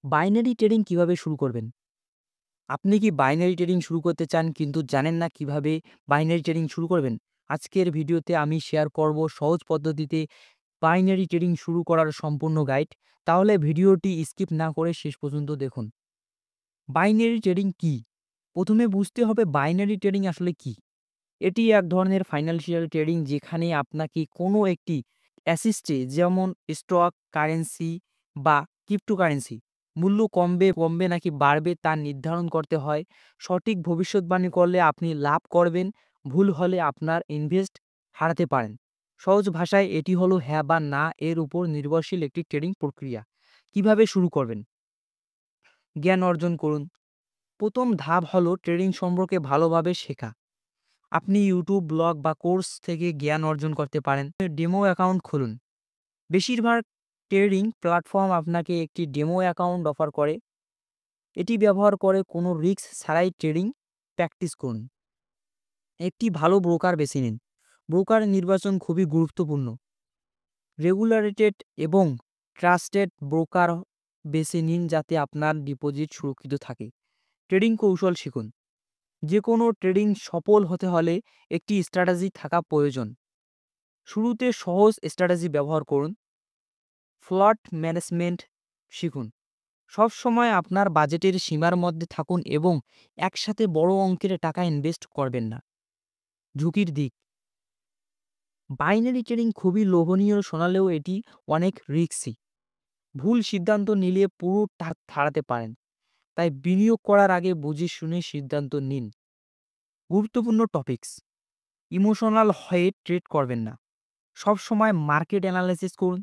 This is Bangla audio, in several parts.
বাইনারি ট্রেডিং কিভাবে শুরু করবেন? আপনি কি বাইনারি ট্রেডিং শুরু করতে চান কিন্তু জানেন না কিভাবে বাইনারি ট্রেডিং শুরু করবেন? আজকের ভিডিওতে আমি শেয়ার করব সহজ পদ্ধতিতে বাইনারি ট্রেডিং শুরু করার সম্পূর্ণ গাইড। তাহলে ভিডিওটি স্কিপ না করে শেষ পর্যন্ত দেখুন। বাইনারি ট্রেডিং কি? প্রথমে বুঝতে হবে বাইনারি ট্রেডিং আসলে কি? এটি এক ধরনের ফাইন্যান্সিয়াল ট্রেডিং যেখানে আপনাকে কোনো একটি অ্যাসেটে যেমন স্টক, কারেন্সি বা ক্রিপ্টোকারেন্সি মূল্য কমবে নাকি বাড়বে তা নির্ধারণ করতে হয়। সঠিক ভবিষ্যৎবাণী করলে আপনি লাভ করবেন, ভুল হলে আপনার ইনভেস্ট হারাতে পারেন। সহজ ভাষায় এটি হলো হ্যাঁ বা না এর উপর নির্ভরশীল একটি ট্রেডিং প্রক্রিয়া। কিভাবে শুরু করবেন? জ্ঞান অর্জন করুন। প্রথম ধাপ হলো ট্রেডিং সম্পর্কে ভালোভাবে শেখা। আপনি ইউটিউব, ব্লগ বা কোর্স থেকে জ্ঞান অর্জন করতে পারেন। ডেমো অ্যাকাউন্ট খুলুন। বেশিরভাগ ট্রেডিং প্ল্যাটফর্ম আপনাকে একটি ডেমো অ্যাকাউন্ট অফার করে। এটি ব্যবহার করে কোনো রিস্ক ছাড়াই ট্রেডিং প্র্যাকটিস করুন। একটি ভালো ব্রোকার বেছে নিন। ব্রোকার নির্বাচন খুবই গুরুত্বপূর্ণ। রেগুলেটেড এবং ট্রাস্টেড ব্রোকার বেছে নিন যাতে আপনার ডিপোজিট সুরক্ষিত থাকে। ট্রেডিং কৌশল শিখুন। যে কোনো ট্রেডিং সফল হতে হলে একটি স্ট্র্যাটেজি থাকা প্রয়োজন। শুরুতে সহজ স্ট্র্যাটেজি ব্যবহার করুন। ফ্লট ম্যানেজমেন্ট শিখুন। সবসময় আপনার বাজেটের সীমার মধ্যে থাকুন এবং একসাথে বড় অঙ্কের টাকা ইনভেস্ট করবেন না। ঝুঁকির দিক, বাইনারি ট্রেডিং খুবই লোভনীয় শোনালেও এটি অনেক রিস্কি। ভুল সিদ্ধান্ত নিলে পুরো টাকা হারাতে পারেন। তাই বিনিয়োগ করার আগে বুঝে শুনে সিদ্ধান্ত নিন। গুরুত্বপূর্ণ টপিকস, ইমোশনাল হয়ে ট্রেড করবেন না। সবসময় মার্কেট অ্যানালাইসিস করুন।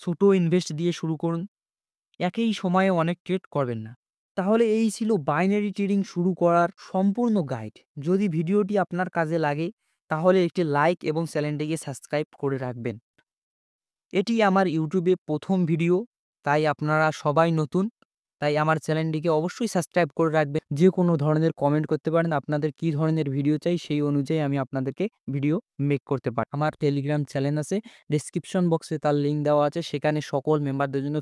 ছোট ইনভেস্ট দিয়ে শুরু করুন। একই সময়ে অনেক ট্রেড করবেন না। তাহলে এই ছিল বাইনারি ট্রেডিং শুরু করার সম্পূর্ণ গাইড। যদি ভিডিওটি আপনার কাজে লাগে তাহলে একটি লাইক এবং চ্যানেলটিকে সাবস্ক্রাইব করে রাখবেন। এটি আমার ইউটিউবে প্রথম ভিডিও, তাই আপনারা সবাই নতুন। তাই আমার চ্যানেলটিকে অবশ্যই সাবস্ক্রাইব করে রাখবেন। যে কোনো ধরনের কমেন্ট করতে পারেন, আপনাদের কী ধরনের ভিডিও চাই সেই অনুযায়ী আমি আপনাদেরকে ভিডিও মেক করতে পারি। আমার টেলিগ্রাম চ্যানেল আছে, ডেসক্রিপশন বক্সে তার লিঙ্ক দেওয়া আছে, সেখানে সকল মেম্বারদের জন্য